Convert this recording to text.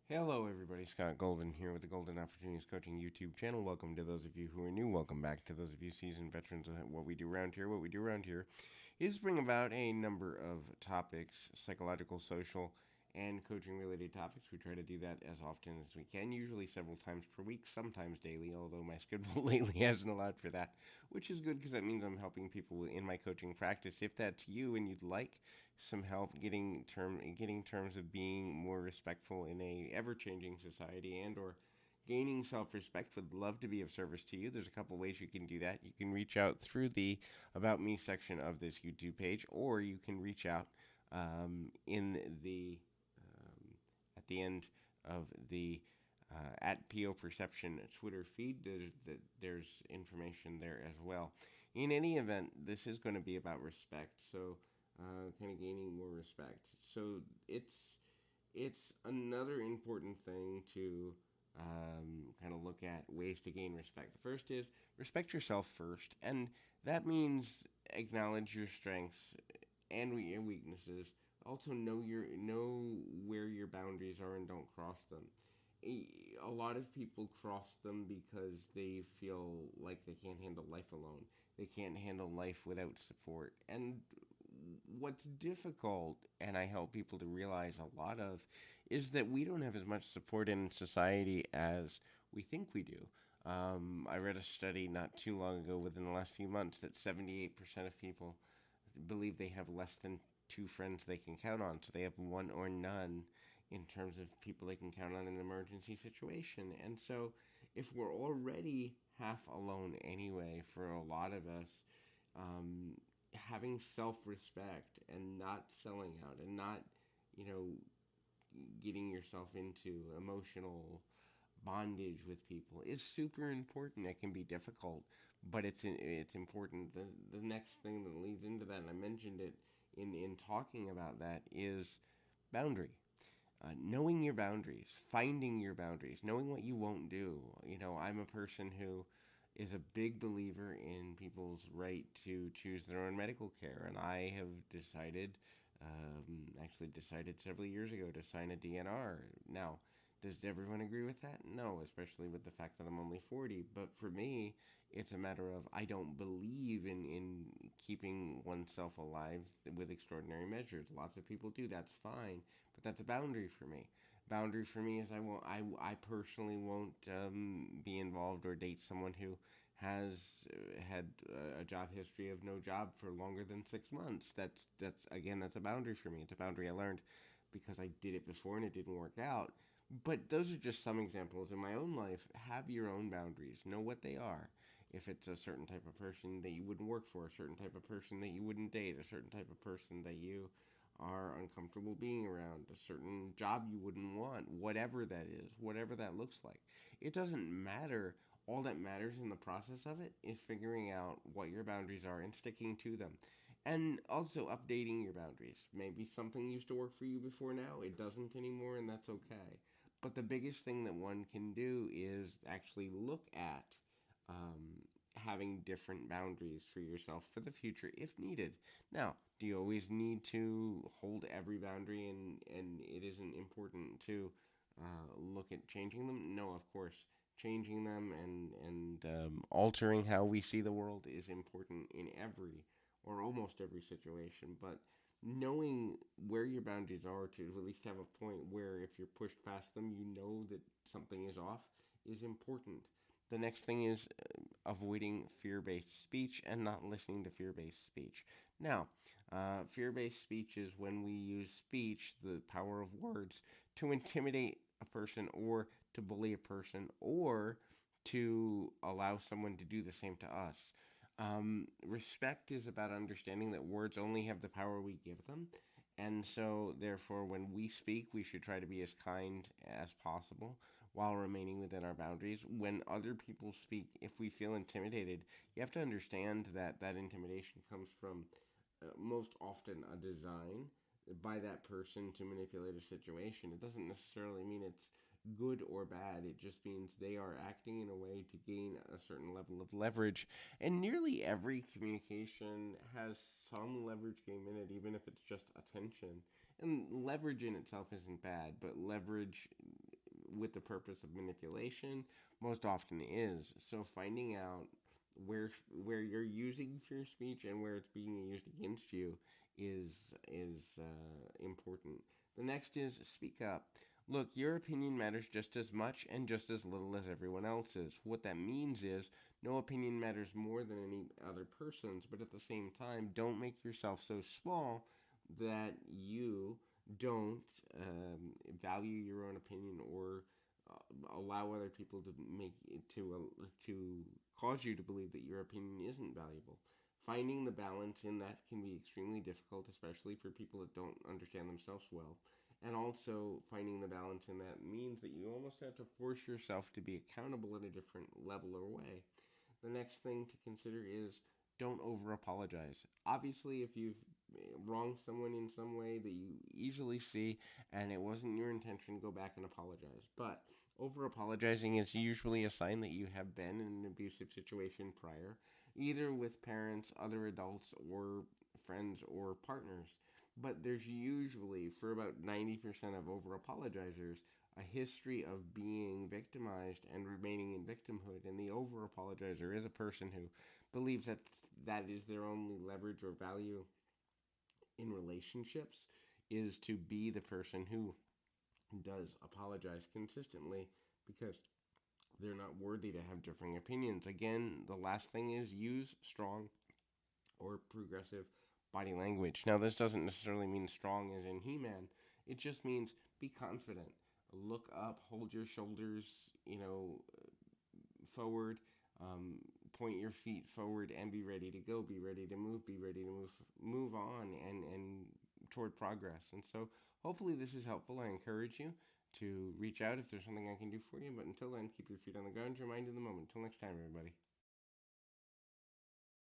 Hello, everybody. Scott Golden here with the Golden Opportunities Coaching YouTube channel. Welcome to those of you who are new. Welcome back to those of you seasoned veterans of what we do around here. What we do around here is bring about a number of topics, psychological, social, and coaching related topics. We try to do that as often as we can, usually several times per week, sometimes daily, although my schedule lately hasn't allowed for that, which is good because that means I'm helping people in my coaching practice. If that's you and you'd like some help getting terms of being more respectful in a ever changing society and or gaining self-respect, would love to be of service to you. There's a couple ways you can do that. You can reach out through the about me section of this YouTube page, or you can reach out in the at the end of the at PO Perception Twitter feed. There's information there as well. In any event, this is going to be about respect. So kind of gaining more respect. So it's another important thing to kind of look at ways to gain respect. The first is respect yourself first, and that means acknowledge your strengths and your weaknesses. Also know where your boundaries are and don't cross them. A lot of people cross them because they feel like they can't handle life alone. They can't handle life without support. And what's difficult, and I help people to realize a lot of, is that we don't have as much support in society as we think we do. I read a study not too long ago, within the last few months, that 78% of people believe they have less than two friends they can count on. So they have one or none in terms of people they can count on in an emergency situation. And so if we're already half alone anyway, for a lot of us, um, having self-respect and not selling out and not, you know, getting yourself into emotional bondage with people is super important. It can be difficult, but it's important. The next thing that leads into that, and I mentioned it in talking about that, is boundary. Knowing your boundaries, finding your boundaries, knowing what you won't do. You know, I'm a person who is a big believer in people's right to choose their own medical care, and I have actually decided several years ago to sign a DNR. Now, does everyone agree with that? No, especially with the fact that I'm only 40. But for me, it's a matter of I don't believe in keeping oneself alive with extraordinary measures. Lots of people do. That's fine, but that's a boundary for me. Boundary for me is I personally won't be involved or date someone who has had a job history of no job for longer than 6 months. That's again, that's a boundary for me. It's a boundary I learned because I did it before and it didn't work out. But those are just some examples. In my own life, have your own boundaries. Know what they are. If it's a certain type of person that you wouldn't work for, a certain type of person that you wouldn't date, a certain type of person that you are uncomfortable being around, a certain job you wouldn't want, whatever that is, whatever that looks like. It doesn't matter. All that matters in the process of it is figuring out what your boundaries are and sticking to them. And also updating your boundaries. Maybe something used to work for you before, now it doesn't anymore, and that's okay. But the biggest thing that one can do is actually look at um, having different boundaries for yourself for the future if needed. Now, do you always need to hold every boundary, and it isn't important to look at changing them? No, of course. Changing them and altering how we see the world is important in every or almost every situation. But knowing where your boundaries are to at least have a point where if you're pushed past them, you know that something is off is important. The next thing is avoiding fear based speech and not listening to fear based speech. Now, fear based speech is when we use speech, the power of words, to intimidate a person or to bully a person or to allow someone to do the same to us. Respect is about understanding that words only have the power we give them. And so, therefore, when we speak, we should try to be as kind as possible while remaining within our boundaries. When other people speak, if we feel intimidated, you have to understand that that intimidation comes from most often a design by that person to manipulate a situation. It doesn't necessarily mean it's good or bad. It just means they are acting in a way to gain a certain level of leverage. And nearly every communication has some leverage game in it, even if it's just attention. And leverage in itself isn't bad, but leverage with the purpose of manipulation most often is. So finding out where you're using your speech and where it's being used against you is important. The next is speak up. Look, your opinion matters just as much and just as little as everyone else's. What that means is no opinion matters more than any other person's, but at the same time, don't make yourself so small that you don't value your own opinion or allow other people to to cause you to believe that your opinion isn't valuable. Finding the balance in that can be extremely difficult, especially for people that don't understand themselves well. And also, finding the balance in that means that you almost have to force yourself to be accountable in a different level or way. The next thing to consider is don't over apologize. Obviously, if you've wronged someone in some way that you easily see and it wasn't your intention, go back and apologize. But over apologizing is usually a sign that you have been in an abusive situation prior, either with parents, other adults, or friends or partners. But there's usually, for about 90% of over apologizers, a history of being victimized and remaining in victimhood. And the over apologizer is a person who believes that that is their only leverage or value in relationships, is to be the person who does apologize consistently because they're not worthy to have differing opinions. Again, the last thing is use strong or progressive body language. Now, this doesn't necessarily mean strong as in He-Man. It just means be confident. Look up, hold your shoulders, forward, point your feet forward, and be ready to go. Be ready to move. Be ready to move on and toward progress. And so, hopefully, this is helpful. I encourage you to reach out if there's something I can do for you. But until then, keep your feet on the ground, your mind in the moment. Until next time, everybody.